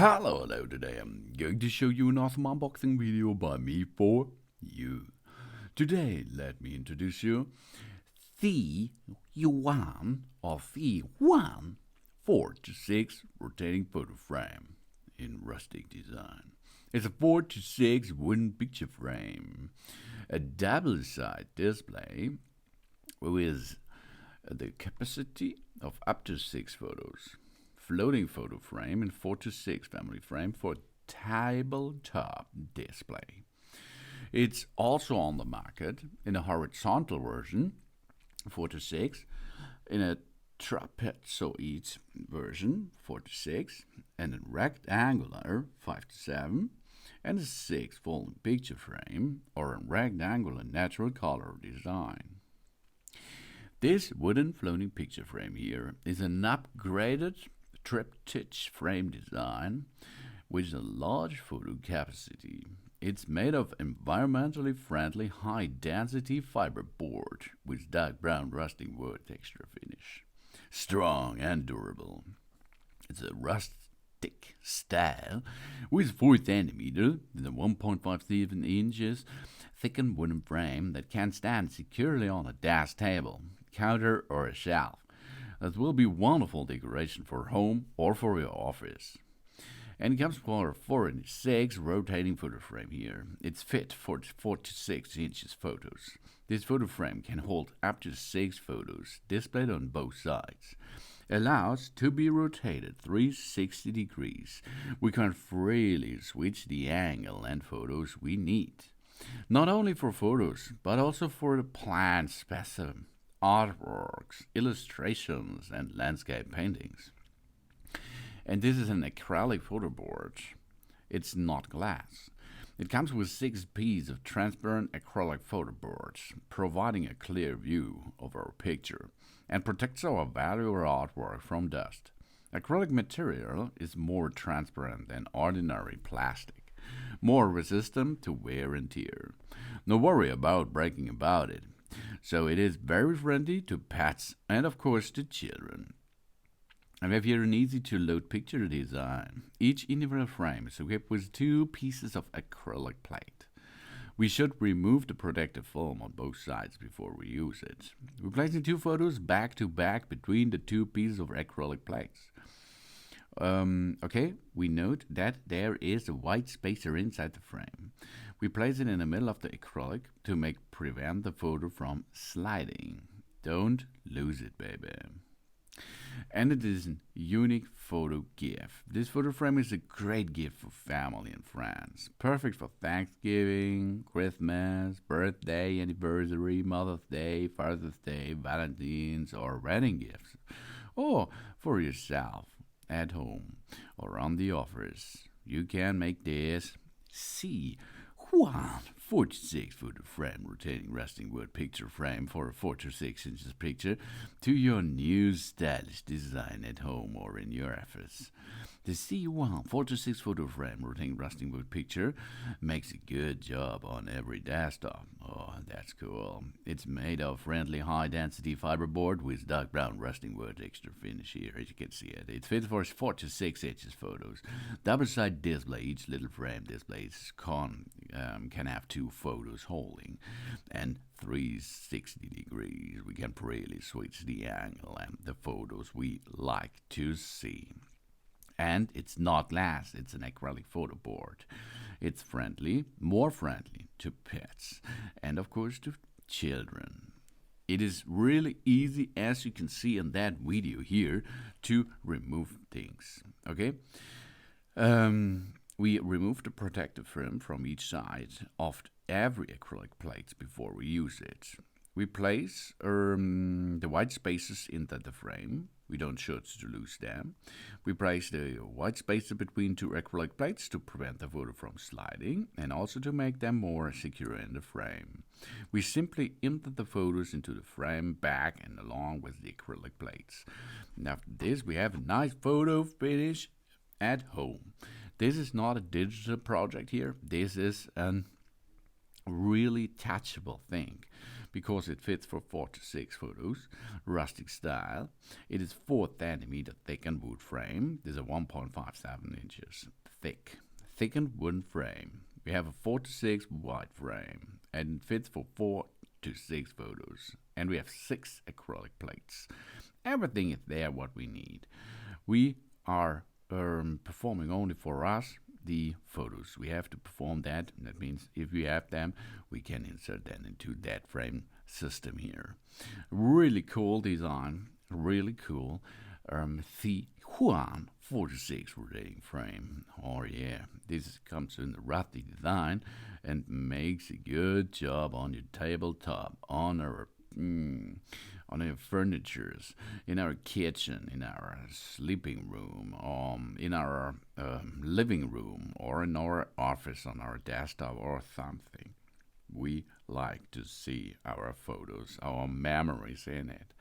Hello today I'm going to show you an awesome unboxing video by me for you. Today let me introduce you ZEEYUAN or ZEEYUAN 4:6 rotating photo frame in Rustic design. It's a 4:6 wooden picture frame, a double-side display with the capacity of up to 6 photos. Floating photo frame in 4:6 family frame for tabletop display. It's also on the market in a horizontal version 4:6, in a trapezoid version 4:6, and a rectangular 5:7, and a 6 folding picture frame or a rectangular natural color design. This wooden floating picture frame here is an upgraded triptych frame design with a large photo capacity. It's made of environmentally friendly high-density fiberboard with dark brown rustic wood texture finish. Strong and durable. It's a rustic style with 4 cm and a 1.57 inches thickened wooden frame that can stand securely on a desk table, counter, or a shelf. That will be wonderful decoration for home or for your office. And it comes for a 4:6 rotating photo frame here. It's fit for 4:6 inches photos. This photo frame can hold up to 6 photos displayed on both sides. Allows to be rotated 360 degrees. We can freely switch the angle and photos we need. Not only for photos, but also for the planned specimen, artworks, illustrations, and landscape paintings. And this is an acrylic photo board. It's not glass. It comes with 6 pieces of transparent acrylic photo boards, providing a clear view of our picture and protects our valuable artwork from dust. Acrylic material is more transparent than ordinary plastic, more resistant to wear and tear. No worry about breaking about it. So it is very friendly to pets and of course to children. I have here an easy to load picture design. Each individual frame is equipped with 2 pieces of acrylic plate. We should remove the protective film on both sides before we use it. We're placing 2 photos back to back between the 2 pieces of acrylic plates. We note that there is a white spacer inside the frame. We place it in the middle of the acrylic to prevent the photo from sliding. Don't lose it, baby. And it is a unique photo gift. This photo frame is a great gift for family and friends. Perfect for Thanksgiving, Christmas, birthday, anniversary, Mother's Day, Father's Day, Valentine's, or wedding gifts. Or for yourself at home or on the office. You can make this ZEEYUAN 4:6 photo frame rotating resting wood picture frame for a 4:6 inches picture to your new stylish design at home or in your office. The ZEEYUAN 4:6 photo frame rotating resting wood picture makes a good job on every desktop. Oh, that's cool. It's made of friendly high-density fiberboard with dark brown resting wood texture finish here, as you can see it. It fits for 4:6 inches photos. Double-side display. Each little frame displays can have 2 photos holding, and 360 degrees. We can really switch the angle and the photos we like to see. And it's not glass, it's an acrylic photo board. It's friendly, more friendly to pets, and of course to children. It is really easy, as you can see in that video here, to remove things. Okay? We remove the protective film from each side of every acrylic plate before we use it. We place the white spaces into the frame. We don't should to lose them. We place the white spacer between 2 acrylic plates to prevent the photo from sliding and also to make them more secure in the frame. We simply insert the photos into the frame back and along with the acrylic plates. And after this, we have a nice photo finish at home. This is not a digital project here. This is a really touchable thing because it fits for 4 to 6 photos. Rustic style. It is 4 cm thickened wood frame. This is a 1.57 inches thick. Thickened wooden frame. We have a 4 to 6 wide frame, and it fits for 4 to 6 photos. And we have 6 acrylic plates. Everything is there what we need. We are performing only for us the photos. We have to perform that. That means if we have them, we can insert them into that frame system here. Really cool design. Really cool. ZEEYUAN 4 to 6 rotating frame. Oh yeah, this comes in the Rustic design and makes a good job on your tabletop, on our furnitures, in our kitchen, in our sleeping room, in our living room, or in our office on our desktop or something. We like to see our photos, our memories in it.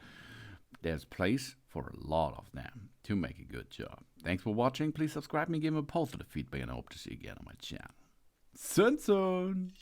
There's place for a lot of them to make a good job. Thanks for watching. Please subscribe and give me positive feedback, and I hope to see you again on my channel. Sun.